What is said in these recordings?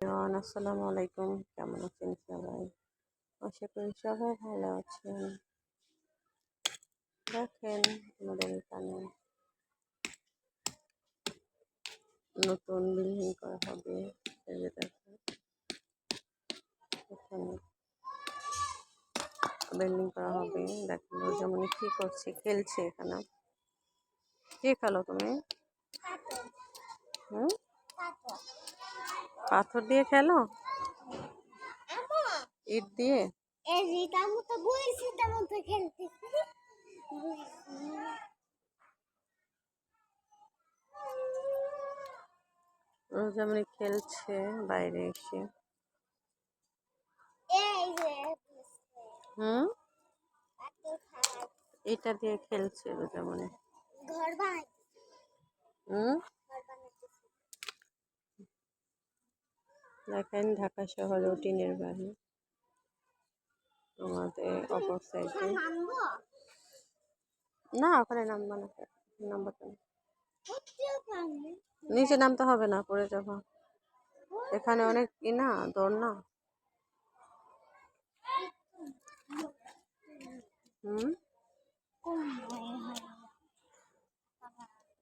আসসালামু আলাইকুম, কেমন আছেন সবাই? আশা করি সবাই ভালো আছেন। দেখেন আমাদের এখানে নতুন বিল্ডিং করা হবে। এই যে দেখেন এখানে বিল্ডিং করা হবে। দেখেন ও যেমন কি করছে, খেলছে এখানে। কি খেলো তুমি? হুম, পাথর দিয়ে খেলো, ইট দিয়ে? ও যেমন খেলছে বাইরে এসে। হুম, এটা দিয়ে খেলছে ও যেমন। হুম, দেখেন ঢাকা শহরে টিনের বাড়ি। আমাদের অপর সাইডে না, ওখানে নামবা না, নামবা কেন? নিচে নামতে হবে না, পড়ে যাবো। এখানে অনেক না দৌড় না। হুম,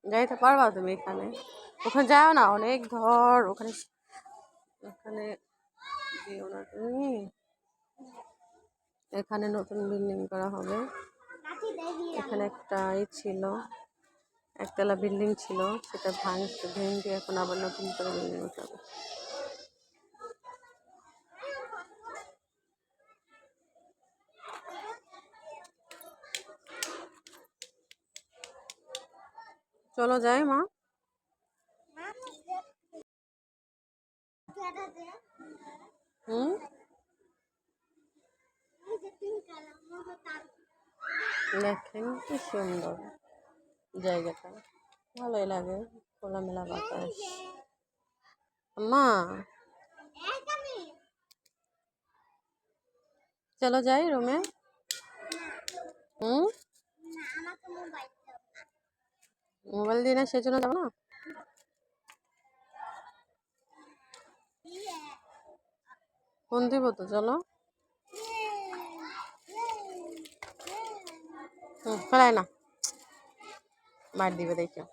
যাইতে পারবা তুমি এখানে? ওখানে যাও না, অনেক ধর ওখানে। ওখানে যেও না তুমি। এখানে নতুন বিল্ডিং করা হবে। এখানে একটা ছিল, একতলা বিল্ডিং ছিল, সেটা ভেঙে এখন আবার নতুন করে বিল্ডিং উঠাবে। চলো যাই মা। হুম, দেখেন কি সুন্দর জায়গাটা, ভালোই লাগে, খোলামেলা বাতাস। মা চলো যাই রুমে। হুম, মোবাইল দিয়ে না, সেজন্য যাবো না। ফোন দিব তো, চলো। ফেলাই না, মার দিবে দেখো।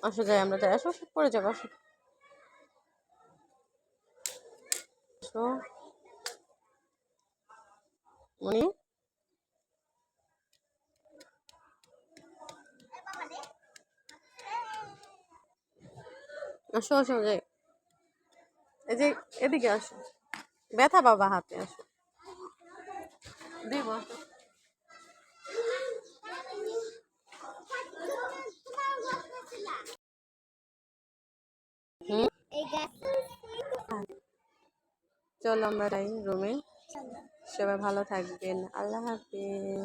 আসো যাই, আমরা যাই, আসো পড়ে যাবো, আসো আসো মনি, আসো আসো যাই। এই যে এদিকে আসো, ব্যথা বাবা হাতে, আসো দিব। হুম, চলো আমরা যাই রুমে। সবাই ভালো থাকবেন, আল্লাহ হাফিজ।